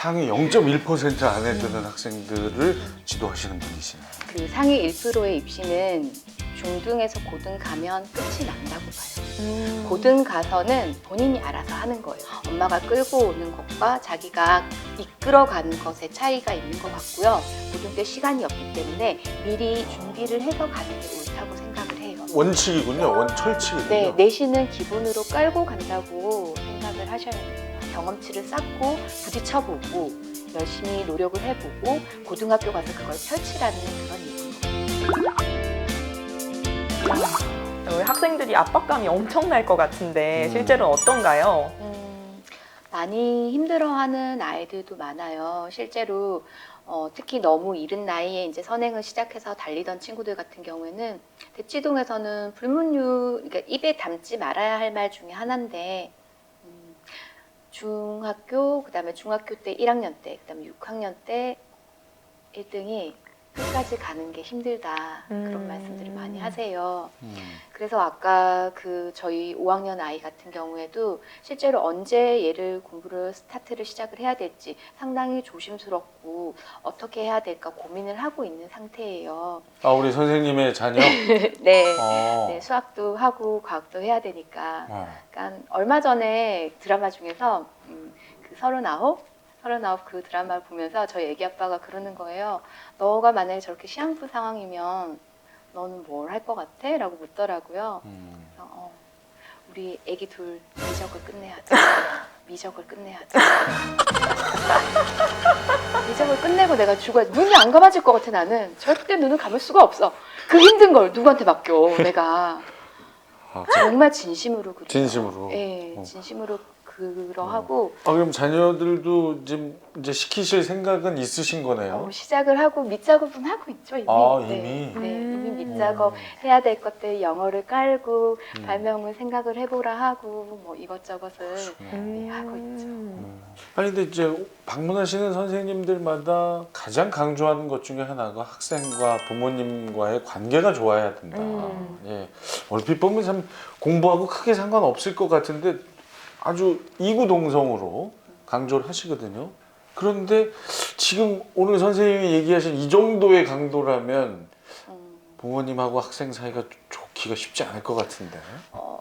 상위 0.1% 안에 드는 학생들을 지도하시는 분이시네요. 그 상위 1%의 입시는 중등에서 고등 가면 끝이 난다고 봐요. 고등 가서는 본인이 알아서 하는 거예요. 엄마가 끌고 오는 것과 자기가 이끌어가는 것의 차이가 있는 것 같고요. 고등 때 시간이 없기 때문에 미리 준비를 해서 가는 게 옳다고 생각을 해요. 원칙이군요. 철칙이군요. 네, 내신은 기본으로 깔고 간다고 생각을 하셔야 돼요. 경험치를 쌓고 부딪혀보고 열심히 노력을 해보고 고등학교 가서 그걸 펼치라는 그런 얘기입니다. 우리 학생들이 압박감이 엄청날 것 같은데 실제로는 어떤가요? 많이 힘들어하는 아이들도 많아요. 실제로 특히 너무 이른 나이에 이제 선행을 시작해서 달리던 친구들 같은 경우에는 대치동에서는 불문율, 그러니까 입에 담지 말아야 할 말 중에 하나인데 중학교, 그다음에 중학교 때 1학년 때, 그다음에 6학년 때 1등이 끝까지 가는 게 힘들다 그런 말씀들을 많이 하세요. 그래서 아까 그 저희 5학년 아이 같은 경우에도 실제로 언제 얘를 공부를 스타트를 시작을 해야 될지 상당히 조심스럽고 어떻게 해야 될까 고민을 하고 있는 상태예요. 아, 우리 선생님의 자녀? 네. 어. 네, 수학도 하고 과학도 해야 되니까. 어. 그러니까 얼마 전에 드라마 중에서 그 39 그 드라마를 보면서 저희 애기 아빠가 그러는 거예요. 너가 만약에 저렇게 시한부 상황이면 너는 뭘 할 것 같아? 라고 묻더라고요. 그래서 우리 애기 둘 미적을 끝내야지. 미적을 끝내야지. 미적을 끝내고 내가 죽어야지. 눈이 안 감아질 것 같아 나는. 절대 눈을 감을 수가 없어. 그 힘든 걸 누구한테 맡겨 내가. 아, 정말 진심으로 그래요. 진심으로? 네, 진심으로 그러하고 아, 그럼 자녀들도 이제 시키실 생각은 있으신 거네요? 시작을 하고 밑작업은 하고 있죠 이미. 아, 네, 이미? 네, 이미 밑작업 해야 될 것들 영어를 깔고 발명을 생각을 해보라 하고 뭐 이것저것을 네, 하고 있죠. 아니, 근데 이제 방문하시는 선생님들마다 가장 강조하는 것 중에 하나가 학생과 부모님과의 관계가 좋아야 된다. 예. 얼핏 보면 참 공부하고 크게 상관없을 것 같은데 아주 이구동성으로 강조를 하시거든요. 그런데 지금 오늘 선생님이 얘기하신 이 정도의 강도라면 부모님하고 학생 사이가 좋기가 쉽지 않을 것 같은데.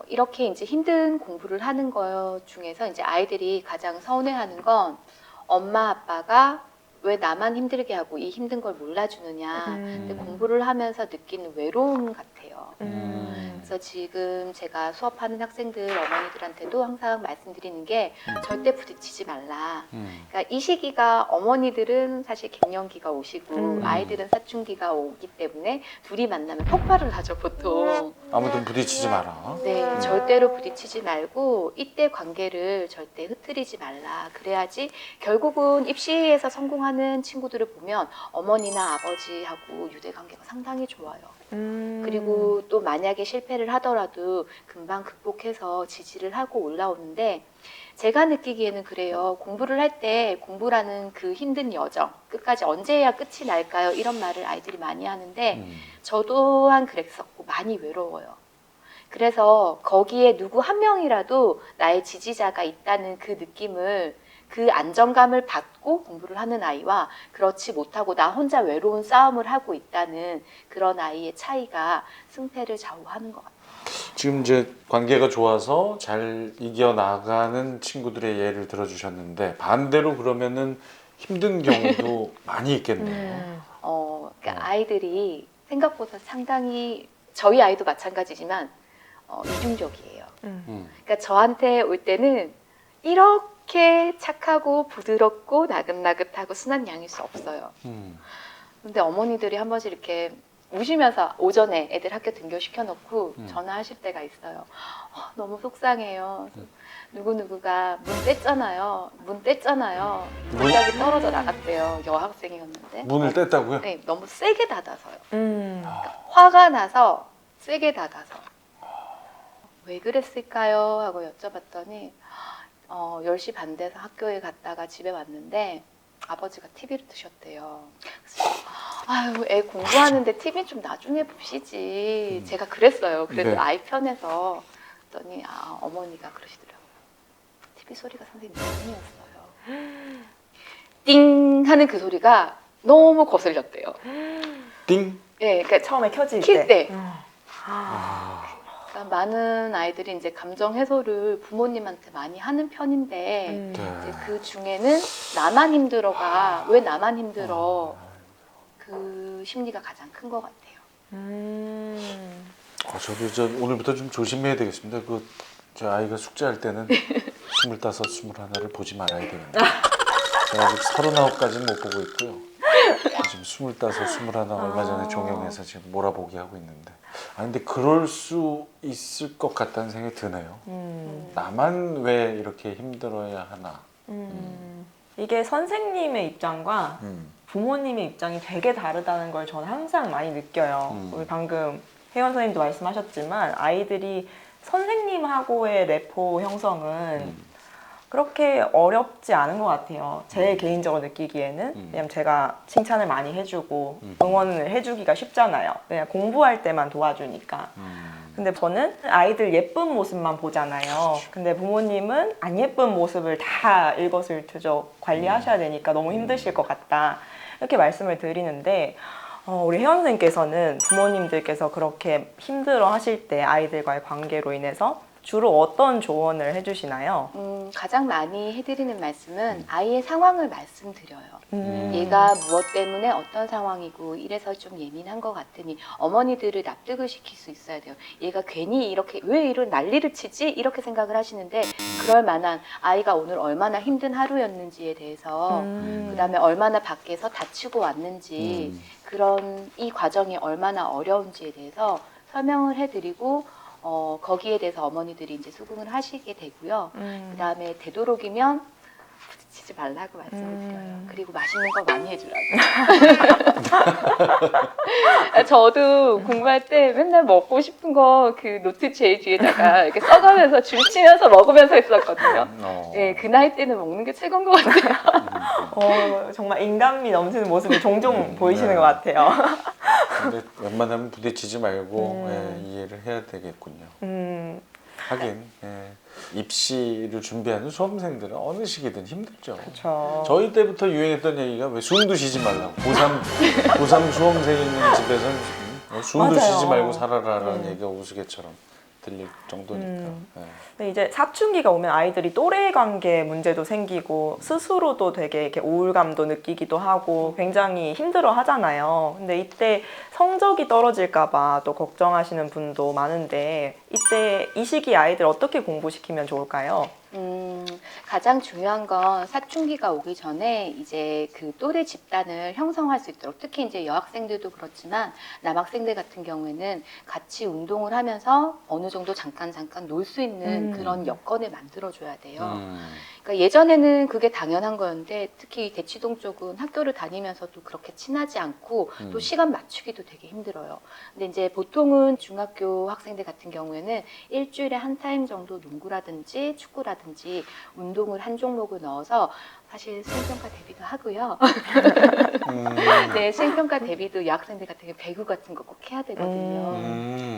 이렇게 이제 힘든 공부를 하는 것 중에서 이제 아이들이 가장 서운해하는 건 엄마 아빠가 왜 나만 힘들게 하고 이 힘든 걸 몰라주느냐. 근데 공부를 하면서 느끼는 외로움 같아요. 그래서 지금 제가 수업하는 학생들 어머니들한테도 항상 말씀드리는 게 절대 부딪히지 말라. 그러니까 이 시기가 어머니들은 사실 갱년기가 오시고 아이들은 사춘기가 오기 때문에 둘이 만나면 폭발을 하죠 보통. 아무튼 부딪히지 마라. 네, 절대로 부딪히지 말고 이때 관계를 절대 흐트리지 말라. 그래야지 결국은 입시에서 성공하는 친구들을 보면 어머니나 아버지하고 유대관계가 상당히 좋아요. 그리고 또 만약에 실패를 하더라도 금방 극복해서 지지를 하고 올라오는데 제가 느끼기에는 그래요. 공부를 할 때 공부라는 그 힘든 여정 끝까지 언제 해야 끝이 날까요? 이런 말을 아이들이 많이 하는데 저 또한 그랬었고 많이 외로워요. 그래서 거기에 누구 한 명이라도 나의 지지자가 있다는 그 느낌을 그 안정감을 받고 공부를 하는 아이와 그렇지 못하고 나 혼자 외로운 싸움을 하고 있다는 그런 아이의 차이가 승패를 좌우하는 것 같아요. 지금 이제 관계가 좋아서 잘 이겨나가는 친구들의 예를 들어주셨는데 반대로 그러면은 힘든 경우도 많이 있겠네요. 그러니까 아이들이 생각보다 상당히 저희 아이도 마찬가지지만 이중적이에요. 그러니까 저한테 올 때는 이렇게 착하고 부드럽고 나긋나긋하고 순한 양일 수 없어요. 근데 어머니들이 한 번씩 이렇게 우시면서 오전에 애들 학교 등교시켜놓고 전화하실 때가 있어요. 너무 속상해요. 누구누구가 문 뗐잖아요. 갑자기 떨어져 나갔대요. 여학생이었는데. 문을 뗐다고요? 네, 너무 세게 닫아서요. 그러니까 화가 나서 세게 닫아서. 왜 그랬을까요? 하고 여쭤봤더니 10시 반 돼서 학교에 갔다가 집에 왔는데 아버지가 TV를 트셨대요. 그래서 아유, 애 공부하는데 TV 좀 나중에 보시지. 제가 그랬어요. 그래도 네. 아이 편에서. 그랬더니 어머니가 그러시더라고요. TV 소리가 선생님 너무 아니었어요. 띵 하는 그 소리가 너무 거슬렸대요. 띵. 예, 그러니까 처음에 켜질 킬 때. 아. 그러니까 많은 아이들이 이제 감정 해소를 부모님한테 많이 하는 편인데 네. 이제 그 중에는 나만 힘들어가 왜 나만 힘들어 그 심리가 가장 큰 것 같아요. 저도 오늘부터 좀 조심해야 되겠습니다. 제 아이가 숙제할 때는 25, 21을 보지 말아야 되겠네요. 제가 아직 39까지는 못 보고 있고요. 지금 25, 21 얼마 전에 종영해서 지금 몰아보기 하고 있는데. 근데 그럴 수 있을 것 같다는 생각이 드네요. 나만 왜 이렇게 힘들어야 하나. 이게 선생님의 입장과 음. 부모님의 입장이 되게 다르다는 걸 저는 항상 많이 느껴요. 우리 방금 혜원 선생님도 말씀하셨지만 아이들이 선생님하고의 레포 형성은 그렇게 어렵지 않은 것 같아요. 제 개인적으로 느끼기에는. 왜냐면 제가 칭찬을 많이 해주고 응원을 해주기가 쉽잖아요. 그냥 공부할 때만 도와주니까. 근데 저는 아이들 예쁜 모습만 보잖아요. 근데 부모님은 안 예쁜 모습을 다 일거수일투족 관리하셔야 되니까 너무 힘드실 것 같다. 이렇게 말씀을 드리는데 우리 혜원 선생님께서는 부모님들께서 그렇게 힘들어 하실 때 아이들과의 관계로 인해서 주로 어떤 조언을 해주시나요? 가장 많이 해드리는 말씀은 아이의 상황을 말씀드려요. 얘가 무엇 때문에 어떤 상황이고 이래서 좀 예민한 것 같으니 어머니들을 납득을 시킬 수 있어야 돼요. 얘가 괜히 이렇게 왜 이런 난리를 치지? 이렇게 생각을 하시는데 그럴 만한 아이가 오늘 얼마나 힘든 하루였는지에 대해서 그 다음에 얼마나 밖에서 다치고 왔는지 그런 이 과정이 얼마나 어려운지에 대해서 설명을 해드리고 거기에 대해서 어머니들이 이제 수긍을 하시게 되고요. 그 다음에 되도록이면 부딪히지 말라고 말씀을 드려요. 그리고 맛있는 거 많이 해주라고. 저도 공부할 때 맨날 먹고 싶은 거 그 노트 제일 뒤에다가 이렇게 써가면서 줄치면서 먹으면서 했었거든요. 네, 그 나이 때는 먹는 게 최고인 것 같아요. 정말 인간미 넘치는 모습이 종종 보이시는 것 같아요. 근데 웬만하면 부딪히지 말고 이해를 해야 되겠군요. 하긴 입시를 준비하는 수험생들은 어느 시기든 힘들죠. 그쵸. 저희 때부터 유행했던 얘기가 왜 숨도 쉬지 말라고. 고3 수험생 있는 집에서는 숨도 맞아요. 쉬지 말고 살아라라는 얘기가 우스갯처럼 들릴 정도니까. 근데 이제 사춘기가 오면 아이들이 또래 관계 문제도 생기고 스스로도 되게 이렇게 우울감도 느끼기도 하고 굉장히 힘들어 하잖아요. 근데 이때 성적이 떨어질까봐 또 걱정하시는 분도 많은데 이때 이 시기 아이들 어떻게 공부시키면 좋을까요? 가장 중요한 건 사춘기가 오기 전에 이제 그 또래 집단을 형성할 수 있도록 특히 이제 여학생들도 그렇지만 남학생들 같은 경우에는 같이 운동을 하면서 어느 정도 잠깐 놀 수 있는 그런 여건을 만들어줘야 돼요. 그러니까 예전에는 그게 당연한 거였는데 특히 대치동 쪽은 학교를 다니면서도 그렇게 친하지 않고 또 시간 맞추기도 되게 힘들어요. 근데 이제 보통은 중학교 학생들 같은 경우에는 일주일에 한 타임 정도 농구라든지 축구라든지 운동을 한 종목을 넣어서 사실 수행평가 대비도 하고요. 네, 수행평가 대비도 여학생들 같은 경우 배구 같은 거 꼭 해야 되거든요.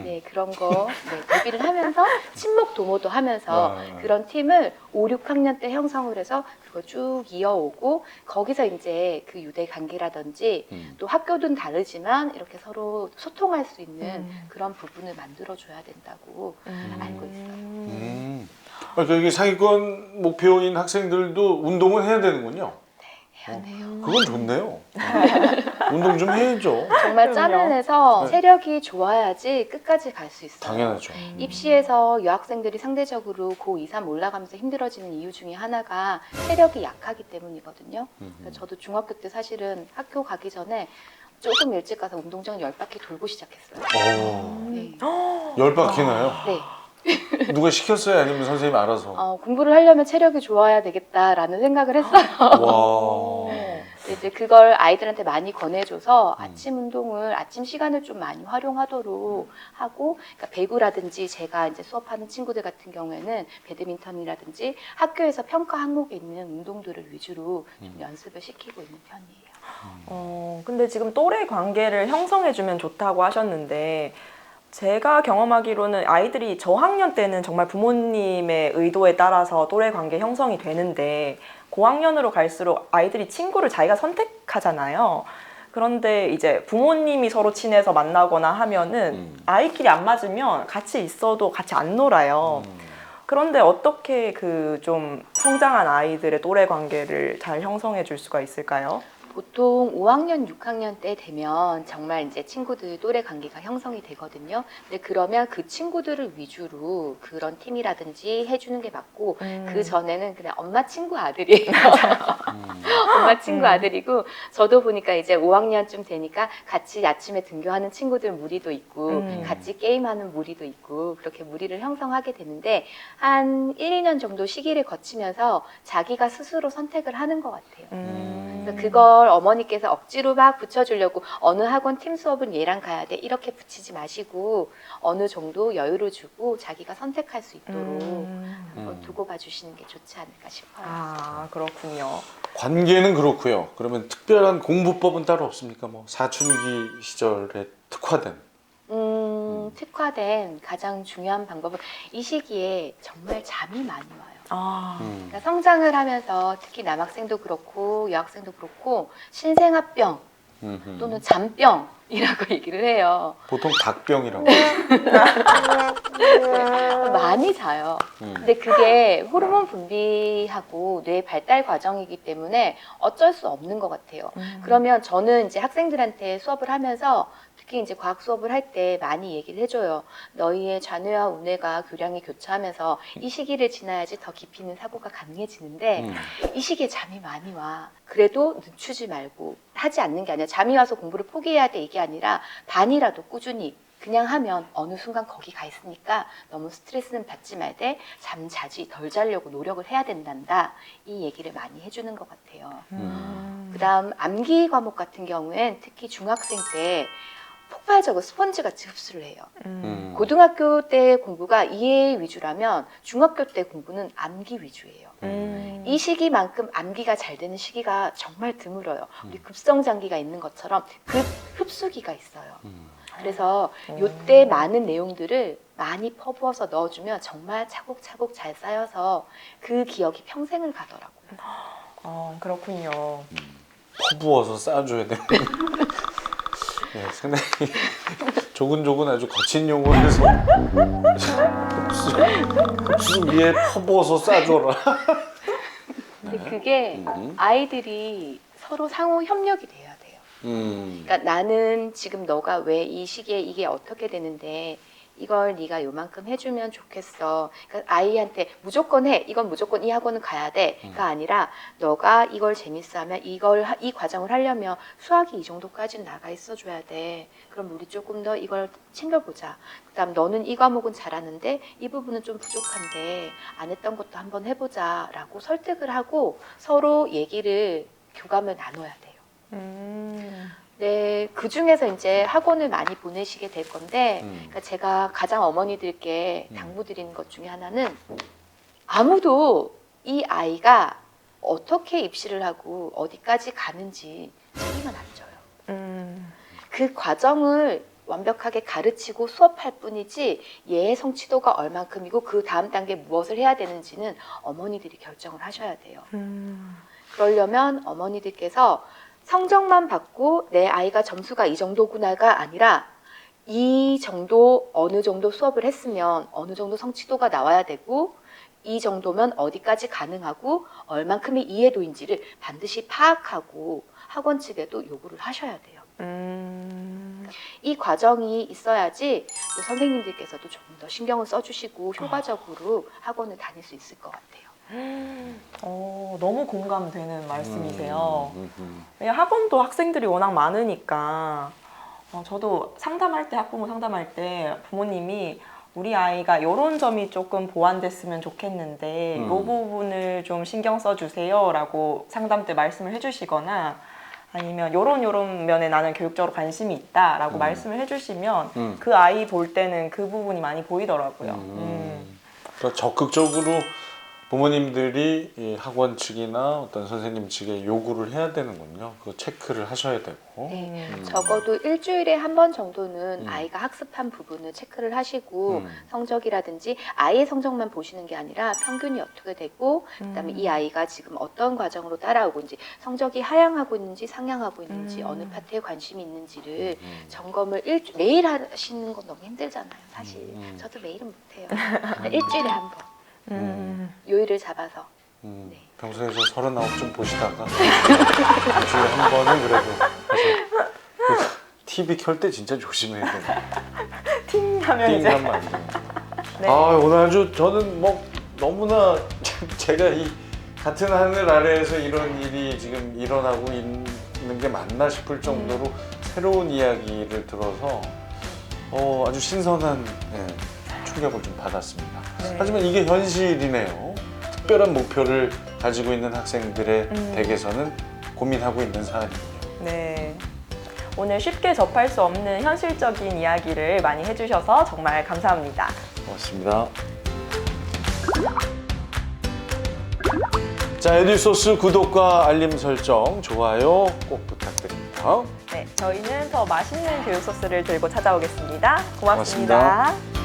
네, 그런 거 대비를 하면서 친목 도모도 하면서 그런 팀을 5, 6학년 때 형성을 해서 그거 쭉 이어오고 거기서 이제 그 유대 관계라든지 또 학교든 다르지만 이렇게 서로 소통할 수 있는 그런 부분을 만들어줘야 된다고 알고 있어요. 그러니까 이게 상위권 목표인 학생들도 운동을 해야 되는군요. 해야 돼요. 그건 좋네요. 운동 좀 해야죠. 정말 짬을 내서 체력이 좋아야지 끝까지 갈 수 있어요. 당연하죠. 입시에서 여학생들이 상대적으로 고 2, 3 올라가면서 힘들어지는 이유 중에 하나가 체력이 약하기 때문이거든요. 저도 중학교 때 사실은 학교 가기 전에 조금 일찍 가서 운동장 10바퀴 돌고 시작했어요. 네. 10바퀴나요? 네. 누가 시켰어요? 아니면 선생님이 알아서? 공부를 하려면 체력이 좋아야 되겠다라는 생각을 했어요. 와. 이제 그걸 아이들한테 많이 권해줘서 아침 운동을 아침 시간을 좀 많이 활용하도록 하고, 그러니까 배구라든지 제가 이제 수업하는 친구들 같은 경우에는 배드민턴이라든지 학교에서 평가 항목에 있는 운동들을 위주로 좀 연습을 시키고 있는 편이에요. 근데 지금 또래 관계를 형성해주면 좋다고 하셨는데 제가 경험하기로는 아이들이 저학년 때는 정말 부모님의 의도에 따라서 또래 관계 형성이 되는데 고학년으로 갈수록 아이들이 친구를 자기가 선택하잖아요. 그런데 이제 부모님이 서로 친해서 만나거나 하면은 아이끼리 안 맞으면 같이 있어도 같이 안 놀아요. 그런데 어떻게 그 좀 성장한 아이들의 또래 관계를 잘 형성해 줄 수가 있을까요? 보통 5학년, 6학년 때 되면 정말 이제 친구들 또래 관계가 형성이 되거든요. 근데 그러면 그 친구들을 위주로 그런 팀이라든지 해주는 게 맞고 그 전에는 그냥 엄마 친구 아들이에요. 엄마 친구 아들이고 저도 보니까 이제 5학년쯤 되니까 같이 아침에 등교하는 친구들 무리도 있고 같이 게임하는 무리도 있고 그렇게 무리를 형성하게 되는데 한 1, 2년 정도 시기를 거치면서 자기가 스스로 선택을 하는 것 같아요. 그래서 그걸 어머니께서 억지로 막 붙여주려고 어느 학원 팀 수업은 얘랑 가야 돼 이렇게 붙이지 마시고 어느 정도 여유를 주고 자기가 선택할 수 있도록 두고 봐주시는 게 좋지 않을까 싶어요. 아, 그렇군요. 관계는 그렇고요. 그러면 특별한 공부법은 따로 없습니까? 뭐 사춘기 시절에 특화된. 특화된 가장 중요한 방법은 이 시기에 정말 잠이 많이 와요. 그러니까 성장을 하면서 특히 남학생도 그렇고 여학생도 그렇고 신생아병 또는 잠병이라고 얘기를 해요. 보통 닭병이라고. 많이 자요. 근데 그게 호르몬 분비하고 뇌 발달 과정이기 때문에 어쩔 수 없는 것 같아요. 그러면 저는 이제 학생들한테 수업을 하면서 특히 이제 과학 수업을 할 때 많이 얘기를 해줘요. 너희의 좌뇌와 우뇌가 교량이 교차하면서 이 시기를 지나야지 더 깊이 있는 사고가 가능해지는데 이 시기에 잠이 많이 와. 그래도 늦추지 말고 하지 않는 게 아니라 잠이 와서 공부를 포기해야 돼 이게 아니라 반이라도 꾸준히 그냥 하면 어느 순간 거기 가 있으니까 너무 스트레스는 받지 말되 잠 자지 덜 자려고 노력을 해야 된단다. 이 얘기를 많이 해주는 것 같아요. 그다음 암기 과목 같은 경우엔 특히 중학생 때 폭발적으로 스펀지같이 흡수를 해요. 고등학교 때 공부가 이해 위주라면 중학교 때 공부는 암기 위주예요. 이 시기만큼 암기가 잘 되는 시기가 정말 드물어요. 우리 급성장기가 있는 것처럼 급 흡수기가 있어요. 그래서 이때 많은 내용들을 많이 퍼부어서 넣어주면 정말 차곡차곡 잘 쌓여서 그 기억이 평생을 가더라고요. 그렇군요. 퍼부어서 쌓아줘야 되는. 네, 상당히 조근조근 아주 거친 용어에서 흡수 위에 퍼부어서 싸줘라. 근데 그게 아이들이 서로 상호 협력이 돼야 돼요. 그러니까 나는 지금 너가 왜 이 시기에 이게 어떻게 되는데 이걸 네가 요만큼 해주면 좋겠어. 그러니까 아이한테 무조건 해. 이건 무조건 이 학원은 가야 돼.가 아니라 너가 이걸 재밌어하면 이 과정을 하려면 수학이 이 정도까지는 나가 있어줘야 돼. 그럼 우리 조금 더 이걸 챙겨보자. 그다음 너는 이 과목은 잘하는데 이 부분은 좀 부족한데 안 했던 것도 한번 해보자라고 설득을 하고 서로 얘기를 교감을 나눠야 돼요. 네, 그 중에서 이제 학원을 많이 보내시게 될 건데, 그러니까 제가 가장 어머니들께 당부드리는 것 중에 하나는 아무도 이 아이가 어떻게 입시를 하고 어디까지 가는지 책임은 안 져요. 그 과정을 완벽하게 가르치고 수업할 뿐이지 얘의 성취도가 얼만큼이고 그 다음 단계 무엇을 해야 되는지는 어머니들이 결정을 하셔야 돼요. 그러려면 어머니들께서 성적만 받고 내 아이가 점수가 이 정도구나가 아니라 이 정도 어느 정도 수업을 했으면 어느 정도 성취도가 나와야 되고 이 정도면 어디까지 가능하고 얼만큼의 이해도인지를 반드시 파악하고 학원 측에도 요구를 하셔야 돼요. 이 과정이 있어야지 또 선생님들께서도 조금 더 신경을 써주시고 효과적으로 학원을 다닐 수 있을 것 같아요. 너무 공감되는 말씀이세요. 학원도 학생들이 워낙 많으니까 저도 상담할 때 학부모 상담할 때 부모님이 우리 아이가 이런 점이 조금 보완됐으면 좋겠는데 이 부분을 좀 신경 써주세요 라고 상담 때 말씀을 해주시거나 아니면 요런 면에 나는 교육적으로 관심이 있다 라고 말씀을 해주시면 그 아이 볼 때는 그 부분이 많이 보이더라고요. 그러니까 적극적으로 부모님들이 이 학원 측이나 어떤 선생님 측에 요구를 해야 되는군요. 그 체크를 하셔야 되고. 네, 음. 적어도 일주일에 한 번 정도는 음. 아이가 학습한 부분을 체크를 하시고 음. 성적이라든지 아이의 성적만 보시는 게 아니라 평균이 어떻게 되고 그다음에 이 아이가 지금 어떤 과정으로 따라오고 있는지 성적이 하향하고 있는지 상향하고 있는지 어느 파트에 관심이 있는지를 점검을 매일 하시는 건 너무 힘들잖아요. 사실 저도 매일은 못해요. 일주일에 한 번. 요일을 잡아서. 네. 평소에 저 39좀 보시다가 일주일에 한 번은 그래도 해서 TV 켤 때 진짜 조심해야 돼요. 팅 하면 띵 이제 하면 안 돼요. 네. 아 오늘 아주 저는 뭐 너무나 제가 이 같은 하늘 아래에서 이런 일이 지금 일어나고 있는 게 맞나 싶을 정도로 새로운 이야기를 들어서 아주 신선한 충격을 좀 받았습니다. 네. 하지만 이게 현실이네요. 특별한 목표를 가지고 있는 학생들의 댁에서는 고민하고 있는 사안이군요. 네. 오늘 쉽게 접할 수 없는 현실적인 이야기를 많이 해주셔서 정말 감사합니다. 고맙습니다. 자, 에듀소스 구독과 알림 설정, 좋아요 꼭 부탁드립니다. 네, 저희는 더 맛있는 교육 소스를 들고 찾아오겠습니다. 고맙습니다. 고맙습니다.